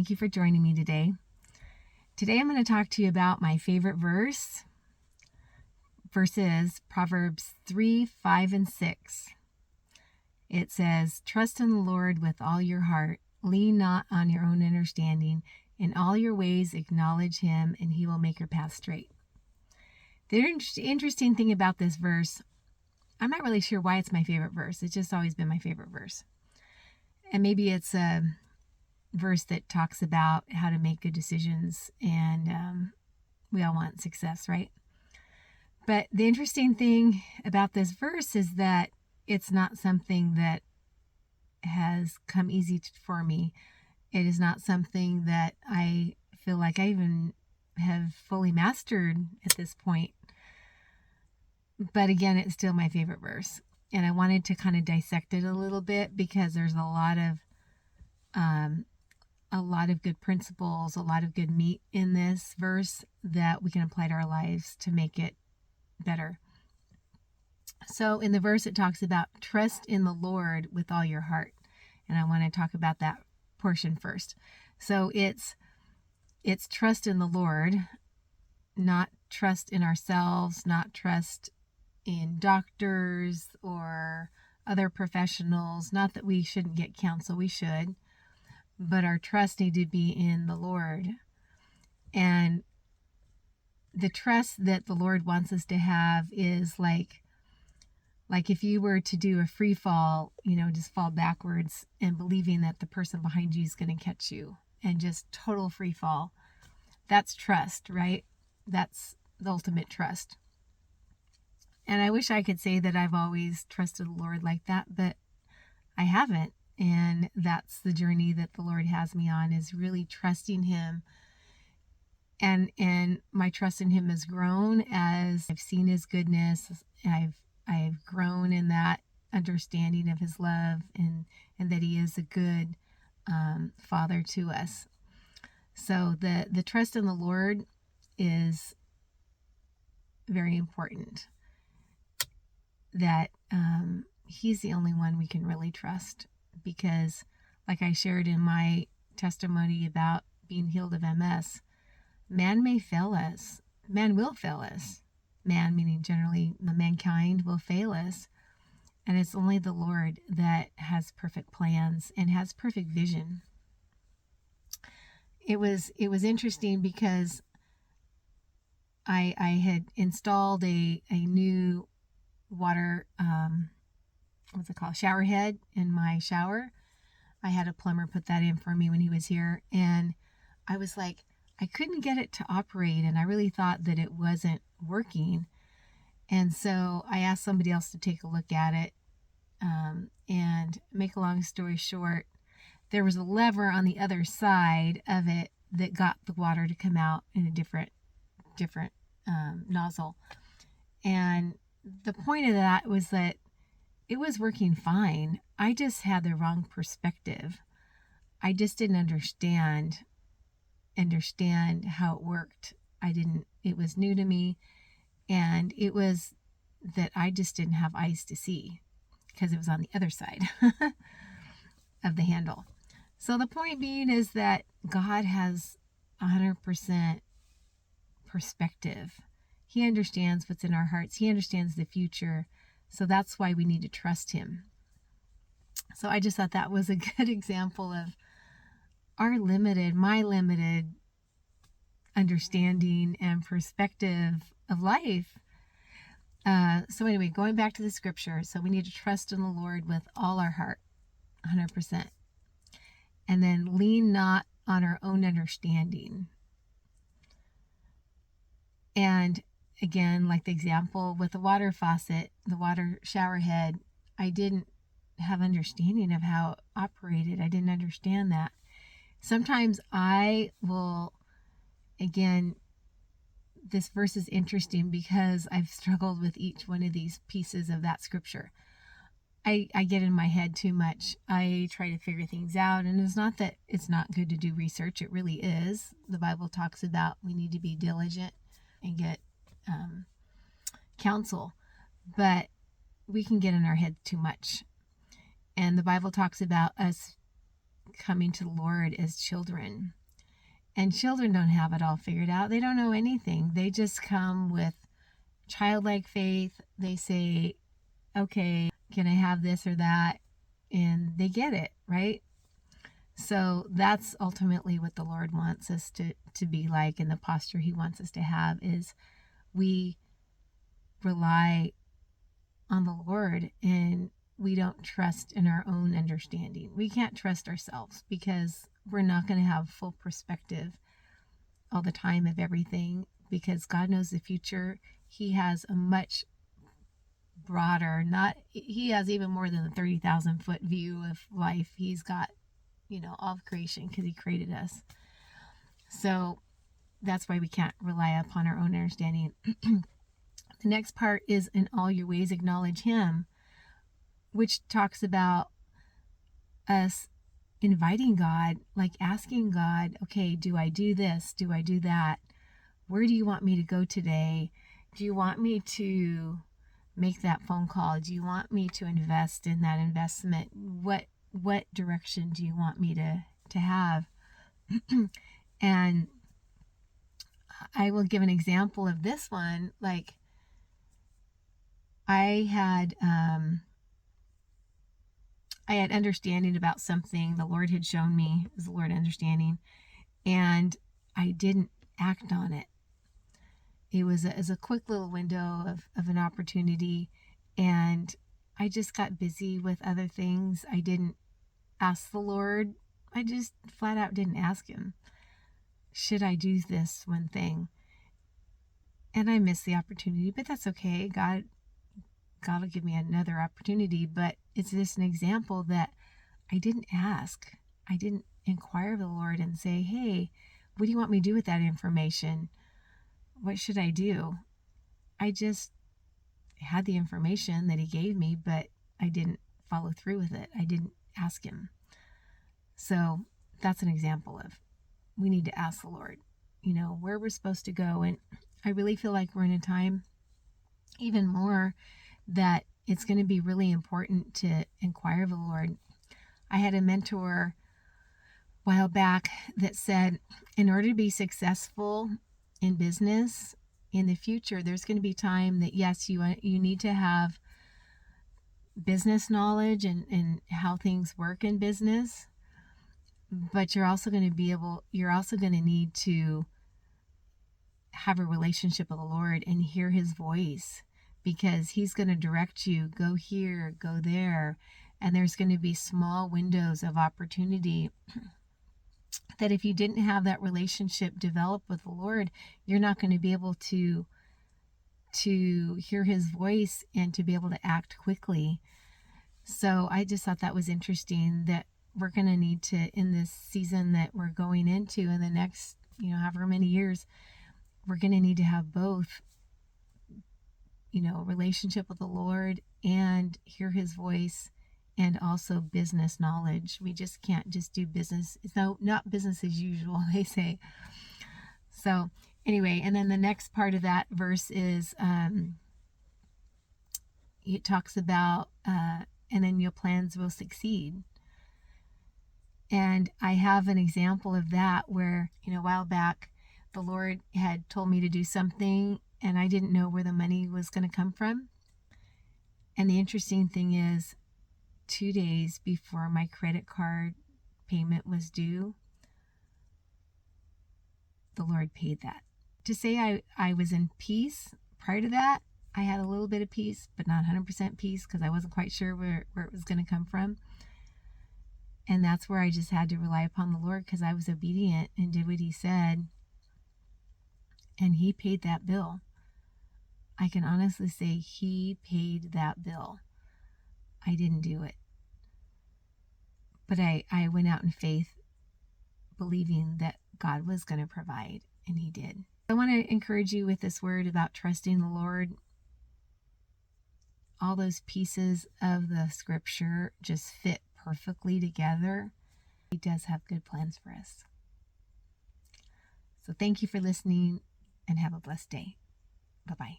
Thank you for joining me today. Today I'm going to talk to you about my favorite verses Proverbs 3, 5, and 6. It says, "Trust in the Lord with all your heart. Lean not on your own understanding. In all your ways acknowledge him, and he will make your path straight." The interesting thing about this verse, I'm not really sure why it's my favorite verse. It's just always been my favorite verse. And maybe it's a verse that talks about how to make good decisions, and we all want success, right? But the interesting thing about this verse is that it's not something that has come easy for me. It is not something that I feel like I even have fully mastered at this point. But again, it's still my favorite verse. And I wanted to kind of dissect it a little bit because there's a lot of good principles, a lot of good meat in this verse that we can apply to our lives to make it better. So in the verse, it talks about trust in the Lord with all your heart. And I want to talk about that portion first. So it's trust in the Lord, not trust in ourselves, not trust in doctors or other professionals. Not that we shouldn't get counsel, we should, but our trust need to be in the Lord. And the trust that the Lord wants us to have is like if you were to do a free fall, just fall backwards and believing that the person behind you is going to catch you and just total free fall. That's trust, right? That's the ultimate trust. And I wish I could say that I've always trusted the Lord like that, but I haven't. And that's the journey that the Lord has me on, is really trusting him. And my trust in him has grown as I've seen his goodness. I've grown in that understanding of his love and that he is a good father to us. So the trust in the Lord is very important. That he's the only one we can really trust, because like I shared in my testimony about being healed of MS, man may fail us. Man will fail us. Man, meaning generally mankind, will fail us. And it's only the Lord that has perfect plans and has perfect vision. It was interesting because I had installed a new water, shower head in my shower. I had a plumber put that in for me when he was here. And I was like, I couldn't get it to operate, and I really thought that it wasn't working. And so I asked somebody else to take a look at it. And make a long story short, there was a lever on the other side of it that got the water to come out in a different nozzle. And the point of that was that it was working fine. I just had the wrong perspective. I just didn't understand how it worked. It was new to me, and it was that I just didn't have eyes to see because it was on the other side of the handle. So the point being is that God has 100% perspective. He understands what's in our hearts. He understands the future. So that's why we need to trust him. So I just thought that was a good example of my limited understanding and perspective of life. So anyway, going back to the scripture. So we need to trust in the Lord with all our heart, 100%. And then lean not on our own understanding. And again, like the example with the water faucet, the water shower head, I didn't have understanding of how it operated. I didn't understand that. Sometimes I will, again, this verse is interesting because I've struggled with each one of these pieces of that scripture. I get in my head too much. I try to figure things out, and it's not that it's not good to do research. It really is. The Bible talks about we need to be diligent and get counsel, but we can get in our head too much. And the Bible talks about us coming to the Lord as children. And children don't have it all figured out. They don't know anything. They just come with childlike faith. They say, okay, can I have this or that? And they get it, right? So that's ultimately what the Lord wants us to be like, and the posture he wants us to have is we rely on the Lord and we don't trust in our own understanding. We can't trust ourselves because we're not going to have full perspective all the time of everything, because God knows the future. He has a much broader, he has even more than the 30,000 foot view of life. He's got, all of creation, because he created us. So that's why we can't rely upon our own understanding. The next part is, in all your ways acknowledge him, which talks about us inviting God, like asking God, okay, do I do this? Do I do that? Where do you want me to go today? Do you want me to make that phone call? Do you want me to invest in that investment? What direction do you want me to have? And I will give an example of this one. Like, I had understanding about something the Lord had shown me, as the Lord understanding, and I didn't act on it. It was a quick little window of an opportunity, and I just got busy with other things. I didn't ask the Lord. I just flat out didn't ask him, should I do this one thing? And I missed the opportunity, but that's okay. God will give me another opportunity. But it's just an example that I didn't ask. I didn't inquire of the Lord and say, hey, what do you want me to do with that information? What should I do? I just had the information that he gave me, but I didn't follow through with it. I didn't ask him. So that's an example of, we need to ask the Lord, where we're supposed to go. And I really feel like we're in a time even more that it's going to be really important to inquire of the Lord. I had a mentor a while back that said, in order to be successful in business in the future, there's going to be time that, yes, you need to have business knowledge and how things work in business, but you're also going to need to have a relationship with the Lord and hear his voice, because he's going to direct you, go here, go there. And there's going to be small windows of opportunity that if you didn't have that relationship developed with the Lord, you're not going to be able to hear his voice and to be able to act quickly. So I just thought that was interesting, that we're going to need to, in this season that we're going into in the next, however many years, we're going to need to have both, relationship with the Lord and hear his voice, and also business knowledge. We just can't just do business. It's not business as usual, they say. So anyway, and then the next part of that verse is, it talks about, and then your plans will succeed. And I have an example of that where, a while back, the Lord had told me to do something and I didn't know where the money was going to come from. And the interesting thing is, 2 days before my credit card payment was due, the Lord paid that. To say I was in peace prior to that, I had a little bit of peace, but not 100% peace, because I wasn't quite sure where it was going to come from. And that's where I just had to rely upon the Lord, because I was obedient and did what he said. And he paid that bill. I can honestly say he paid that bill. I didn't do it. But I went out in faith, believing that God was going to provide, and he did. I want to encourage you with this word about trusting the Lord. All those pieces of the scripture just fit perfectly together. He does have good plans for us. So thank you for listening, and have a blessed day. Bye-bye.